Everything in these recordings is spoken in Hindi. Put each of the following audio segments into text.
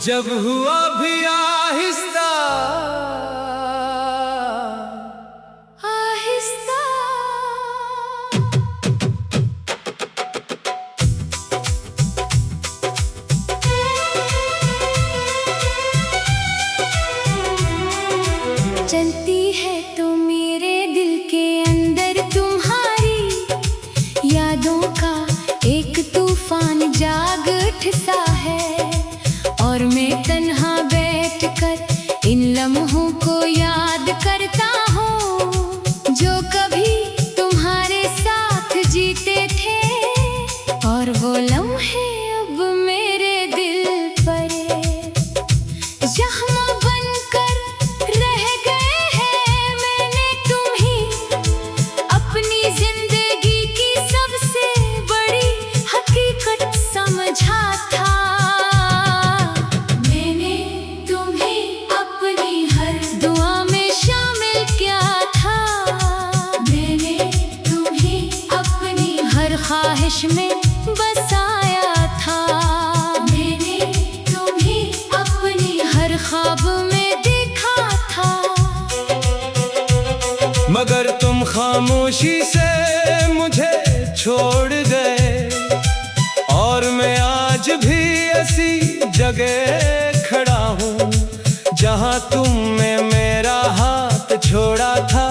जब हुआ भी आहिस्ता आहिस्ता चलती है तो मेरे दिल के अंदर तुम्हारी यादों का एक तूफान जाग उठता है, और मैं तन्हा बैठकर इन लम्हों को याद करता हूँ जो कभी तुम्हारे साथ जीते थे, और वो लम्हे अब मेरे दिल पर जख्म बनकर रह गए हैं। मैंने तुम्हें अपनी जिंदगी की सबसे बड़ी हकीकत समझा था। मैंने तुम्हें अपनी हर दुआ में शामिल किया था। मैंने तुम्हें अपनी हर ख्वाहिश में बसाया था। मैंने तुम्हें अपनी हर ख्वाब में देखा था। मगर तुम खामोशी से मुझे छोड़ गए, और मैं आज भी ऐसी जगह खड़ा हूँ जहाँ तुमने मेरा हाथ छोड़ा था,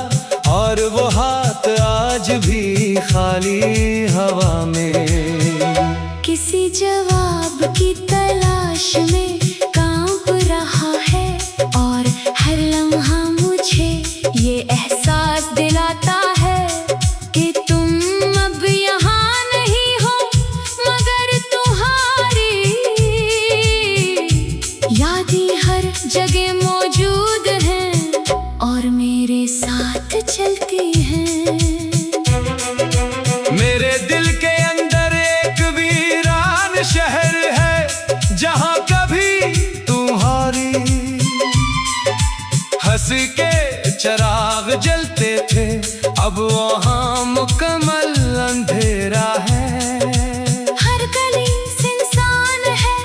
और वो हाथ आज भी खाली हवा में किसी जवाब की तलाश में कांप रहा है, और हर लम्हा मुझे ये एहसास दिलाता है कि तुम अब यहाँ नहीं हो, मगर तुम्हारी यादें हर जगह मौजूद हैं और मेरे साथ चलती हैं। मेरे दिल के अंदर एक वीरान शहर है जहाँ कभी तुम्हारी हंस के चिराग जलते थे, अब वहाँ मुकम्मल अंधेरा है। हर गली सुनसान है,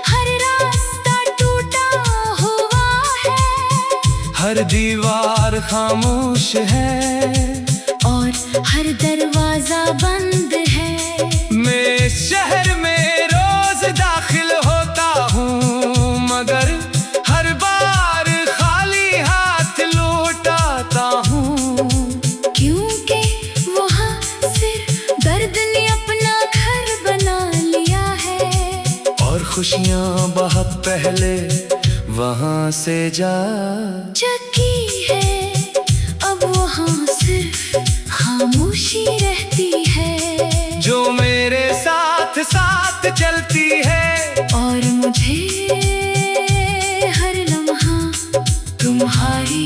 हर रास्ता टूटा हुआ है, हर दीवार खामोश है, और हर दरवाजा बंद है। मैं इस शहर में रोज दाखिल होता हूँ, मगर हर बार खाली हाथ लौटाता हूँ, क्योंकि वहाँ सिर्फ दर्द ने अपना घर बना लिया है, और खुशियाँ बहुत पहले वहाँ से जा चुकी है। अब वहाँ सिर्फ खामोशी रहती है जो मेरे साथ साथ चलती है, और मुझे हर लम्हा तुम्हारी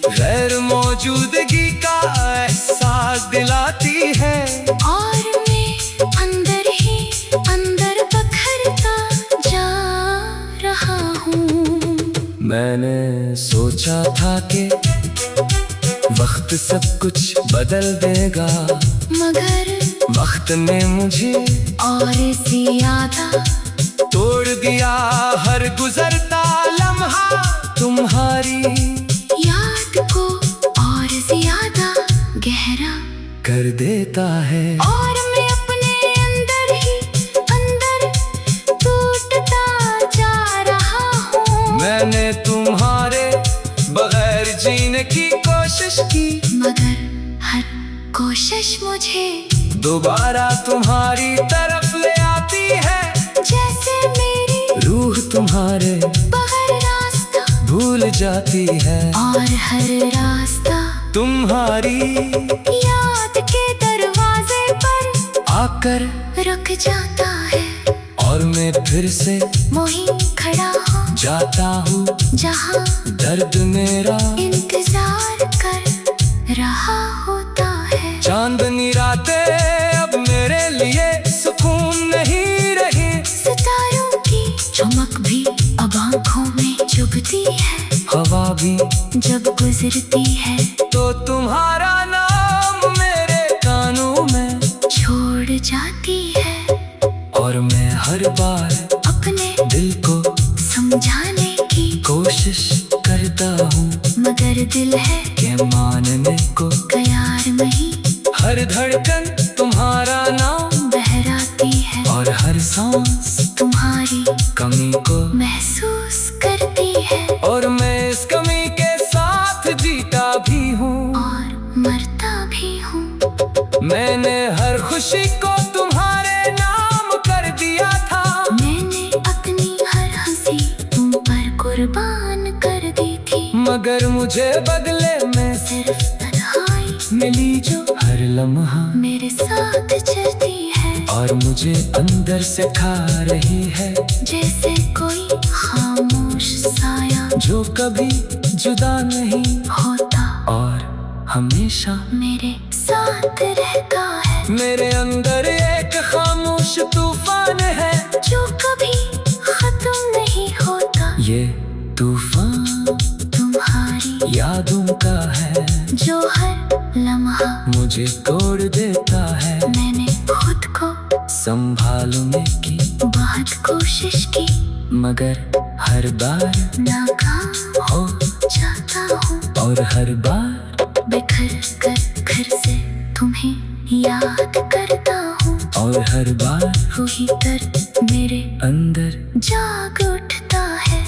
गैर मौजूदगी का एहसास दिलाती है। और मैं अंदर ही अंदर बखरता जा रहा हूँ। मैंने सोचा था कि वक्त सब कुछ बदल देगा, मगर वक्त ने मुझे और ज्यादा तोड़ दिया। हर गुजरता लम्हा तुम्हारी याद को और ज्यादा गहरा कर देता है, और मैं अपने अंदर ही अंदर टूटता जा रहा हूँ। मैंने तुम्हारे बगैर जीने की कोशिश की, मगर हर कोशिश मुझे दोबारा तुम्हारी तरफ ले आती है। जैसे मेरी रूह तुम्हारे बगैर रास्ता भूल जाती है, और हर रास्ता तुम्हारी याद के दरवाजे पर आकर रुक जाता है, और मैं फिर से वहीं खड़ा हो जाता हूँ जहाँ दर्द मेरा इंतजार कर रहा होता है। चांदनी रातें अब मेरे लिए सुकून नहीं रही, सितारों की चमक भी अब आँखों में चुभती है, हवा भी जब गुजरती है तो तुम्हारा नाम मेरे कानों में छोड़ जाती है, और मैं हर बार अपने दिल को समझ होने को तैयार नहीं। हर धड़कन तुम्हारा नाम बहराती है और हर सांस तुम्हारी कमी को महसूस करती है। और मैं इस कमी के साथ जीता भी हूँ और मरता भी हूँ। मैंने हर खुशी को तुम्हारे नाम कर दिया था। मैंने अपनी हर हंसी तुम पर कुर्बान कर दी थी। मगर मुझे बदले में सिर्फ तन्हाई मिली जो हर लम्हा मेरे साथ चलती है। और मुझे अंदर से खा रही है जैसे कोई खामोश साया जो कभी जुदा नहीं होता और हमेशा मेरे साथ रहता है। मेरे अंदर एक खामोश तूफान है जो कभी खत्म नहीं होता। ये तूफान तुम्हारी यादों का है जो हर लम्हा मुझे तोड़ देता है। मैंने खुद को संभालने की बहुत कोशिश की मगर हर बार नाकाम हो जाता हूँ। और हर बार बिखर कर फिर से तुम्हें याद करता हूँ। और हर बार वही दर्द मेरे अंदर जाग उठता है।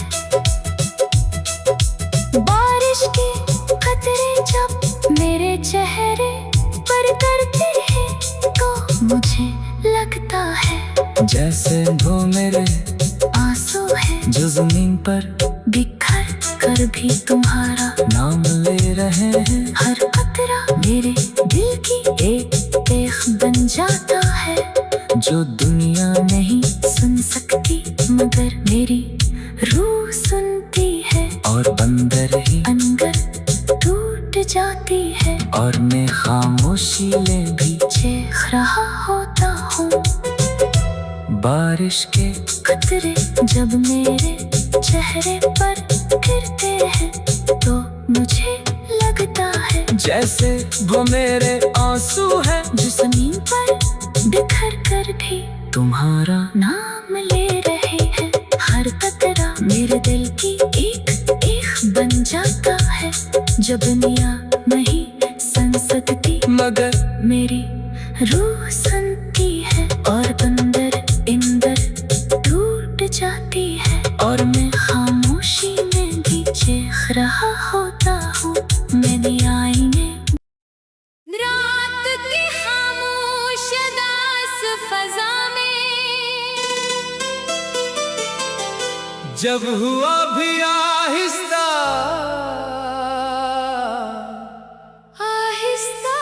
बारिश के कतरे जब मेरे चेहरे पर गिरते हैं तो मुझे लगता है जैसे वो मेरे आंसू है जो जमीन पर बिखर कर भी तुम्हारा नाम ले रहे हैं। हर कतरा मेरे दिल की एक बन जाता है जो दुनिया नहीं सुन सकती मगर मेरी रूह सुनती है। और अंदर ही अंदर टूट जाती है। और मैं खामोशी ले भी चीख रहा होता हूँ। बारिश के कतरे जब मेरे चेहरे पर गिरते हैं तो मुझे लगता है जैसे वो मेरे आंसू हैं जो जमीन पर बिखर कर भी तुम्हारा नाम ले रहे हैं। हर कतरा मेरे दिल की एक बन जाता है जो दुनिया नहीं सुन सकती मगर मेरी रूह सुनती है। और अंदर टूट जाती है। और मैं खामोशी में भी चीख रहा होता हूँ। मैंने आईने रात की खामोश दास फजा में जब हुआ भी आहिस्ता आहिस्ता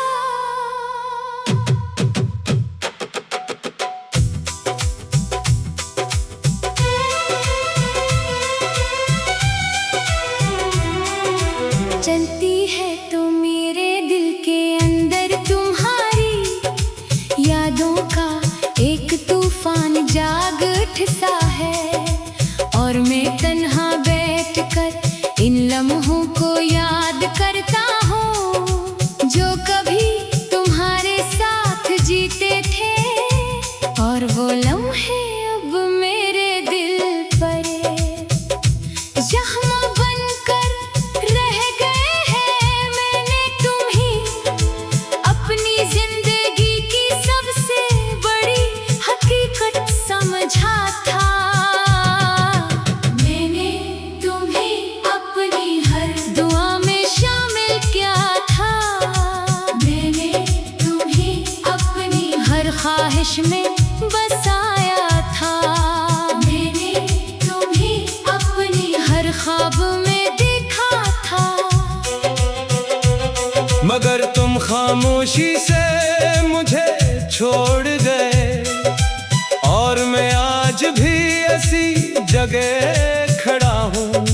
चलती है तो मेरे दिल के अंदर तुम्हारी यादों का एक तूफान जाग उठता है। और मैं तन्हा बैठकर इन लम्हों को याद करता हूँ जो कभी तुम्हारे साथ जीते थे। और वो लम्हे अब मेरे दिल पर जख्म बनकर रह गए हैं। मैंने तुम्हें अपनी जिंदगी की सबसे बड़ी हकीकत समझा था। मैंने तुम्हें अपनी हर दुआ में शामिल किया था। मैंने तुम्हें अपनी हर ख्वाहिश में बसाया था। मैंने तुम्हें अपनी हर ख्वाब में देखा था। मगर तुम खामोशी से मुझे छोड़ गए। और मैं आज भी ऐसी जगह खड़ा हूँ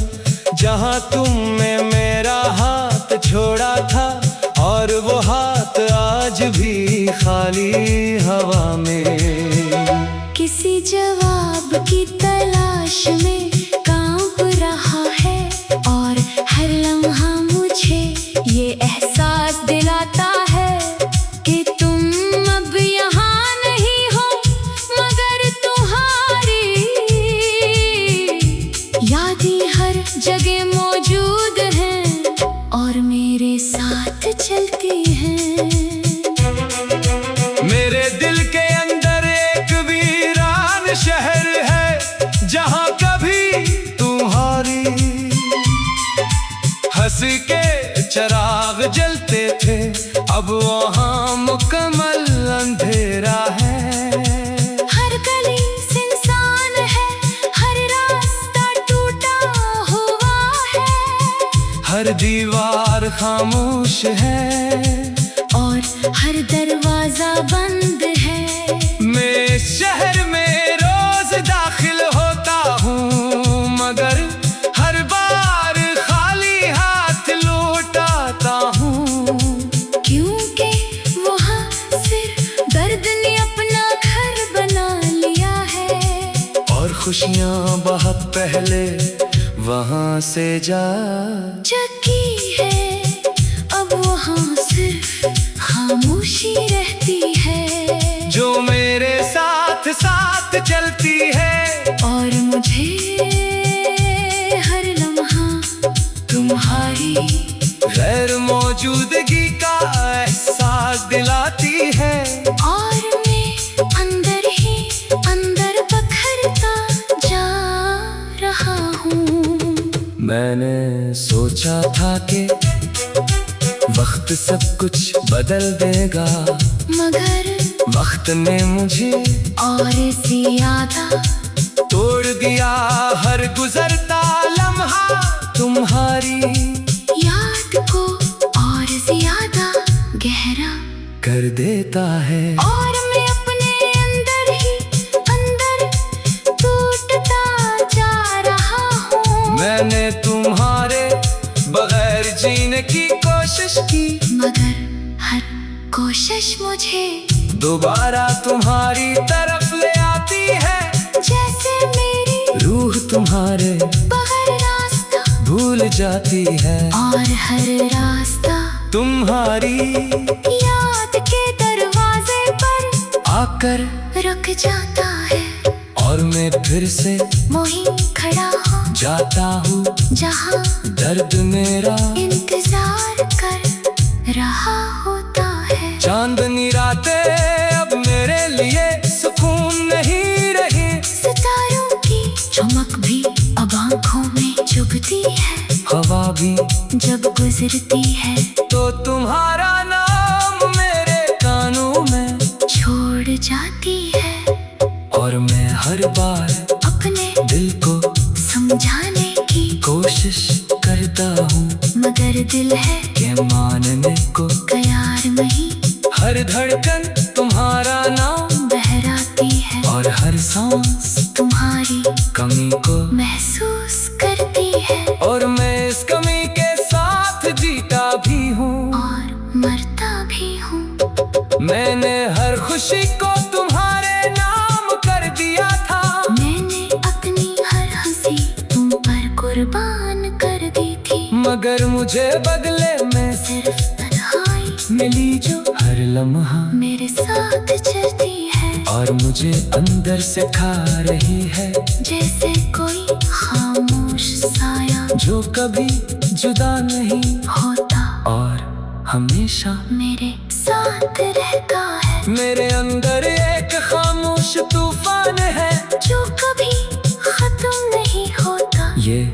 जहाँ तुमने मेरा हाथ छोड़ा था। और वो हाथ आज भी खाली हवा में किसी जवाब की तलाश में कांप रहा है। और हर लम्हा मुझे ये एहसास दिलाता है कि तुम अब यहाँ नहीं हो मगर तुम्हारी यादें हर जगह मौजूद हैं और मेरे साथ चल जलती हैं। मेरे दिल के अंदर एक वीरान शहर है, जहाँ कभी तुम्हारी हंस के चिराग जलते थे, अब वहाँ मुकम्मल अंधेरा है। हर गली सुनसान है, हर रास्ता टूटा हुआ है, हर दीवार खामोश है और हर दरवाजा बंद है। मैं इस शहर में रोज दाखिल होता हूँ, मगर हर बार खाली हाथ लौटाता हूँ, क्योंकि वहाँ सिर्फ दर्द ने अपना घर बना लिया है। और खुशियाँ बहुत पहले वहाँ से जा चुकी है, अब वहाँ सिर्फ खामोशी रहती है, जो मेरे साथ साथ चलती है। और मुझे हर लम्हा तुम्हारी गैर मौजूदगी का एहसास दिलाती है। और मैं अंदर ही अंदर बखरता जा रहा हूँ। मैंने सोचा था कि वक्त सब कुछ बदल देगा, मगर वक्त ने मुझे और ज्यादा तोड़ दिया। हर गुजरता लम्हा तुम्हारी याद को और ज्यादा गहरा कर देता है। और मैं अपने अंदर ही अंदर टूटता जा रहा हूँ। मैंने तुम्हारे बगैर जीने की कोशिश की, मगर हर कोशिश मुझे दोबारा तुम्हारी तरफ ले आती है। जैसे मेरी रूह तुम्हारे बगैर रास्ता भूल जाती है, और हर रास्ता तुम्हारी याद के दरवाजे पर आकर रुक जाता है। और मैं फिर से वहीं खड़ा हो जाता हूँ, जहाँ दर्द मेरा इंतजार कर रहा होता है। चांदनी रातें अब मेरे लिए सुकून नहीं रही, सितारों की चमक भी अब आँखों में चुभती है। हवा भी जब गुजरती है तो तुम्हारा नाम मेरे कानों में छोड़ जाती है। और मैं हर बार अपने दिल को समझाने की कोशिश करता हूँ, मगर दिल है कि मानने को तैयार नहीं। हर धड़कन तुम्हारा नाम बहराती है और हर सांस तुम्हारी कमी को महसूस करती है। और मैं इस कमी के साथ जीता भी हूँ और मरता भी हूँ। मैंने हर खुशी को तुम्हारे नाम कर दिया था, मैंने अपनी हर हंसी तुम पर कुर्बान कर दी थी, मगर मुझे बदले में सिर्फ तन्हाई मिली जो हर लम्हा मेरे साथ चलती है। और मुझे अंदर से खा रही है, जैसे कोई खामोश साया जो कभी जुदा नहीं होता और हमेशा मेरे साथ रहता है। मेरे अंदर एक खामोश तूफान है, जो कभी खत्म नहीं होता। ये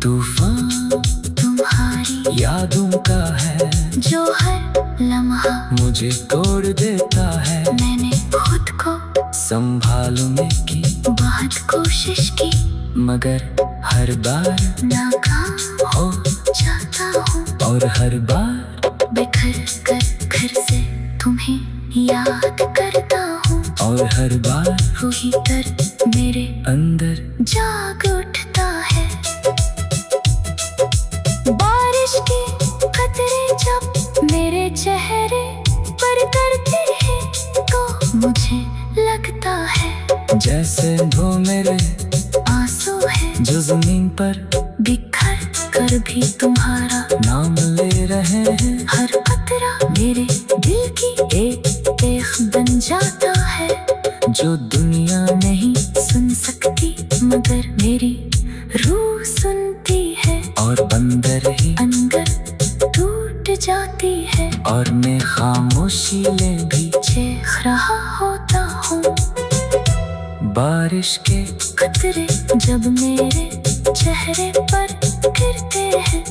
तूफान तुम्हारी यादों का है, जो हर लम्हा मुझे तोड़ देता है। मैंने खुद को संभालने की बहुत कोशिश की, मगर हर बार नाकाम हो जाता हूँ। और हर बार बिखर कर फिर से तुम्हें याद करता हूँ। और हर बार वही दर्द मेरे अंदर जाग उठता है। बारिश के कतरे जब मेरे चेहरे पर करते हैं, तो मुझे लगता है जैसे वो मेरे आंसू है जो जमीन पर बिखर कर भी तुम्हारा नाम ले रहे हैं। हर कतरा मेरे दिल की एक बन जाता है, जो दुनिया नहीं सुन सकती मगर मेरी रूह सुनती है। और अंदर ही अंदर टूट जाती है। और और मैं खामोशी में भी चीख रहा होता हूँ। बारिश के कतरे जब मेरे चेहरे पर गिरते हैं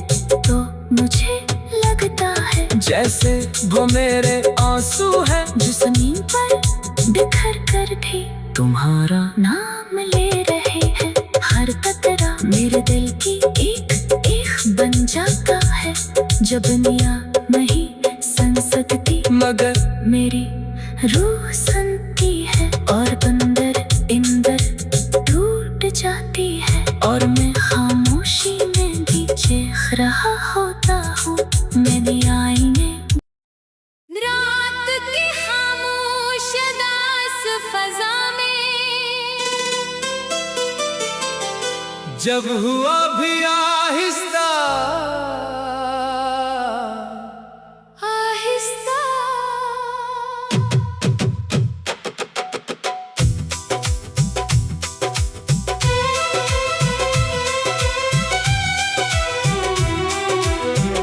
तो मुझे लगता है जैसे वो मेरे आंसू हैं जो जमीन पर बिखर कर भी तुम्हारा नाम ले रहे हैं। हर कतरा मेरे दिल की एक बन जाता है। जब दुनिया नहीं सन सकती मगर मेरी रूह सुनती है और अंदर टूट जाती है। और मैं खामोशी में भी चीख रहा होता हूँ। मैंने आईने रात की खामोश दास फजा में जब हुआ भी आहिस्ता आहिस्ता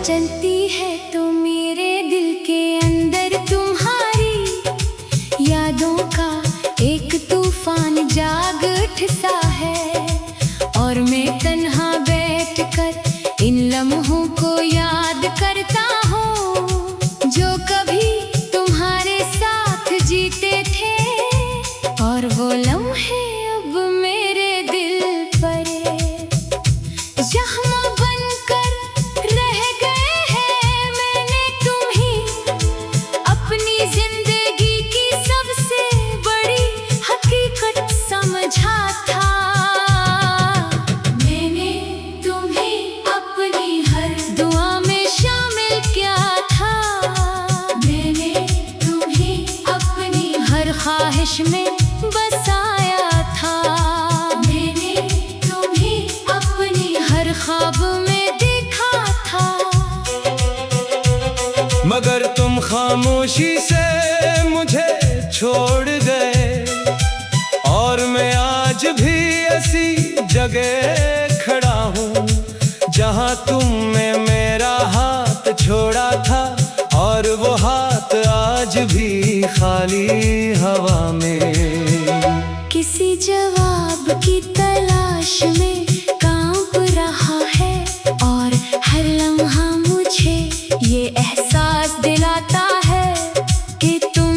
चलती है तो मेरे दिल के अंदर तुम्हारी यादों का एक तूफान जाग उठता है। और मैं तन्हा बैठकर इन लम्हों को याद करता हूँ जो कभी तुम्हारे साथ जीते थे। और वो लम्हे अब मेरे दिल पर जख्म बनकर रह गए हैं। मैंने तुम्हें अपनी जिंदगी की सबसे बड़ी हकीकत समझा था। मैंने तुम्हें अपनी हर दुआ में शामिल किया था। मैंने तुम्हें अपनी हर ख्वाहिश में बसाया था। मैंने तुम्हें अपनी हर ख्वाब में देखा था। मगर तुम खामोशी से मुझे छोड़ गए और मैं आज भी ऐसी जगह खड़ा हूँ जहाँ तुमने मेरा हाथ छोड़ा था। और वो हाथ आज भी खाली हवा में किसी जवाब की तलाश में कांप रहा है। और हर लम्हा मुझे ये एहसास दिलाता है कि तुम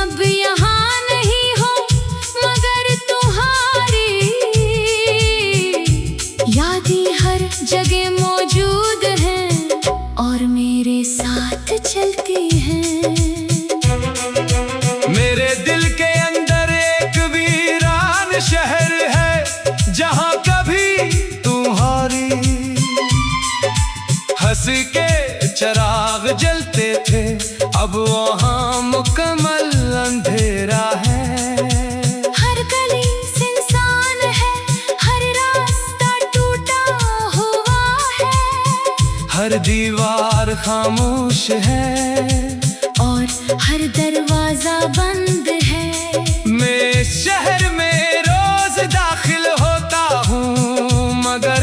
अब यहाँ नहीं हो मगर तुम्हारी यादें हर जगह मौजूद हैं और मेरे साथ चलती हैं। मेरे दिल के अंदर एक वीरान शहर है जहाँ कभी तुम्हारी हंस के चिराग जलते थे। अब वहाँ मुकम्मल अंधेरा है। हर गली सुनसान है, हर रास्ता टूटा हुआ है। हर दीवार खामोश है और हर दरवाजा बंद है। मैं इस शहर में रोज दाखिल होता हूँ मगर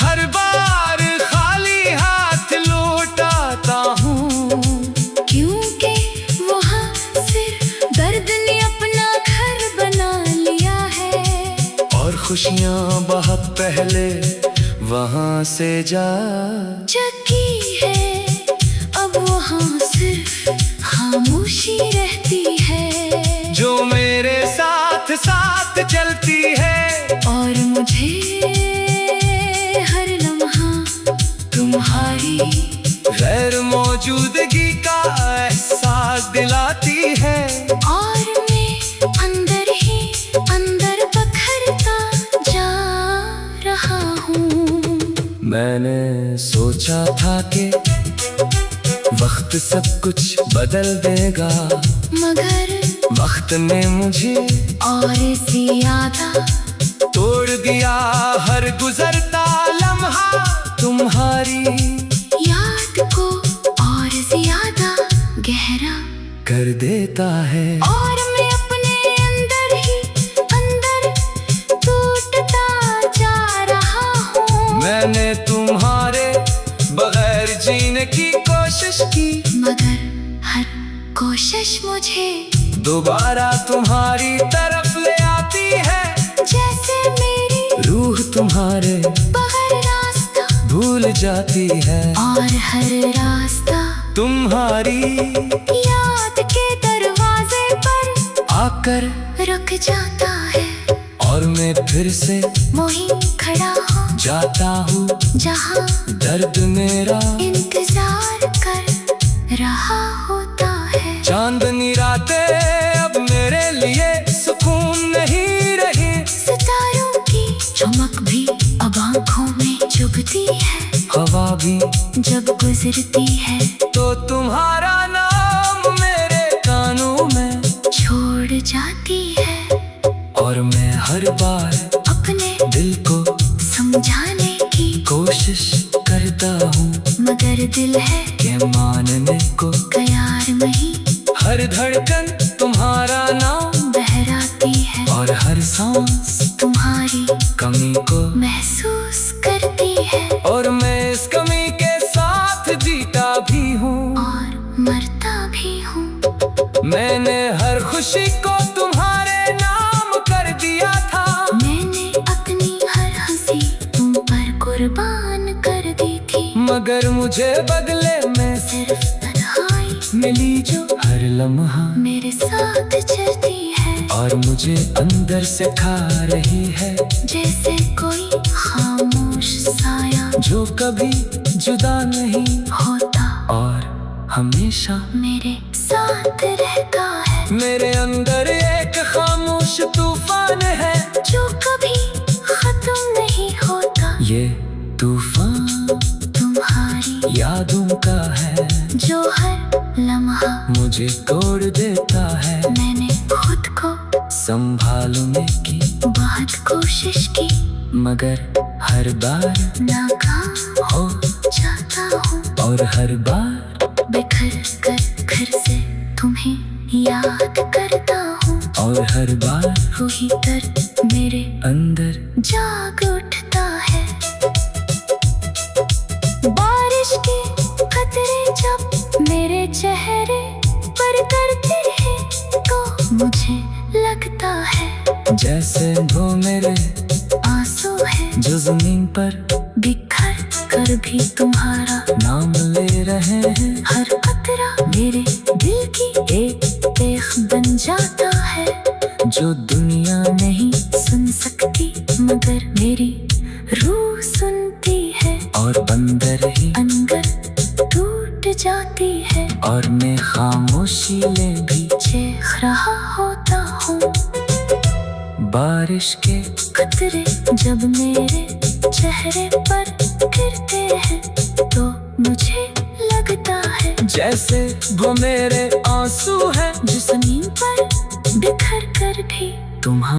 हर बार खाली हाथ लौटाता हूँ। क्योंकि वहाँ सिर्फ दर्द ने अपना घर बना लिया है। और खुशियाँ बहुत पहले वहाँ से जा चुकी है। अब वहाँ सिर्फ खामोशी रहती है जो मेरे साथ साथ चलती है। और मुझे हर लम्हा तुम्हारी गैर मौजूदगी का एहसास दिलाती है। और मैं अंदर ही अंदर बखरता जा रहा हूँ। मैंने सोचा था कि वक्त सब कुछ बदल देगा मगर वक्त ने मुझे और ज्यादा तोड़ दिया हर गुजरता लम्हा तुम्हारी याद को और ज्यादा गहरा कर देता है। और मैं अपने अंदर ही अंदर टूटता जा रहा हूँ। मैंने तुम्हारे बगैर जीने की कोशिश की मगर हर कोशिश मुझे दोबारा तुम्हारी तरफ ले आती है। जैसे मेरी रूह तुम्हारे बगैर रास्ता भूल जाती है। और हर रास्ता तुम्हारी याद के दरवाजे पर आकर रुक जाता है। और मैं फिर से वहीं खड़ा हो जाता हूँ जहाँ दर्द मेरा इंतजार कर रहा होता है। चांदनी रातें अब मेरे लिए सुकून नहीं रही। सितारों की चमक भी अब आँखों में चुभती है। हवा भी जब गुजरती है तो तुम्हारा नाम मेरे कानों में छोड़ जाती है। और मैं हर बार अपने दिल को समझाने की कोशिश करता हूँ मगर दिल है कि मानने को तैयार नहीं। हर धड़कन तुम्हारा नाम बहराती है और हर सांस तुम्हारी कमी को महसूस करती है। और मैं इस कमी के साथ जीता भी हूँ और मरता भी हूँ। मैंने हर खुशी को तुम्हारे नाम कर दिया था। मैंने अपनी हर हंसी तुम पर कुर्बान कर दी थी। मगर मुझे बदले में सिर्फ तन्हाई मिली जो हर लम्हा मेरे साथ चलती है। और मुझे अंदर से खा रही है। जैसे कोई खामोश साया जो कभी जुदा नहीं होता और हमेशा मेरे साथ रहता है। मेरे अंदर एक खामोश तूफान है जो कभी खत्म नहीं होता। ये तूफान तुम्हारी यादों का है जो हर लम्हा मुझे तोड़ देता है। मैंने खुद को संभालने की बहुत कोशिश की मगर हर बार नाकाम हो जाता हूँ। और हर बार बिखर कर फिर से तुम्हें याद करता हूँ। और हर बार वही दर्द मेरे अंदर जाग उठता है। बारिश के कतरे जब मेरे चेहरे पर करते हैं तो मुझे लगता है जैसे वो मेरे आंसू है जो जमीन पर बिखर कर भी तुम्हारा नाम ले रहे हैं। हर कतरा मेरे दिल की एक देख बन जाता है। जो दुनिया नहीं सुन सकती मगर मेरी रूह सुनती है। और बंदर ही अंदर टूट जाती है। और मैं खामोशी ले भी चेख रहा होता हूँ। बारिश के कतरे जब मेरे चेहरे पर गिरते हैं तो मुझे लगता है जैसे वो मेरे आंसू हैं जो जमीन पर बिखर कर भी तुम्हारा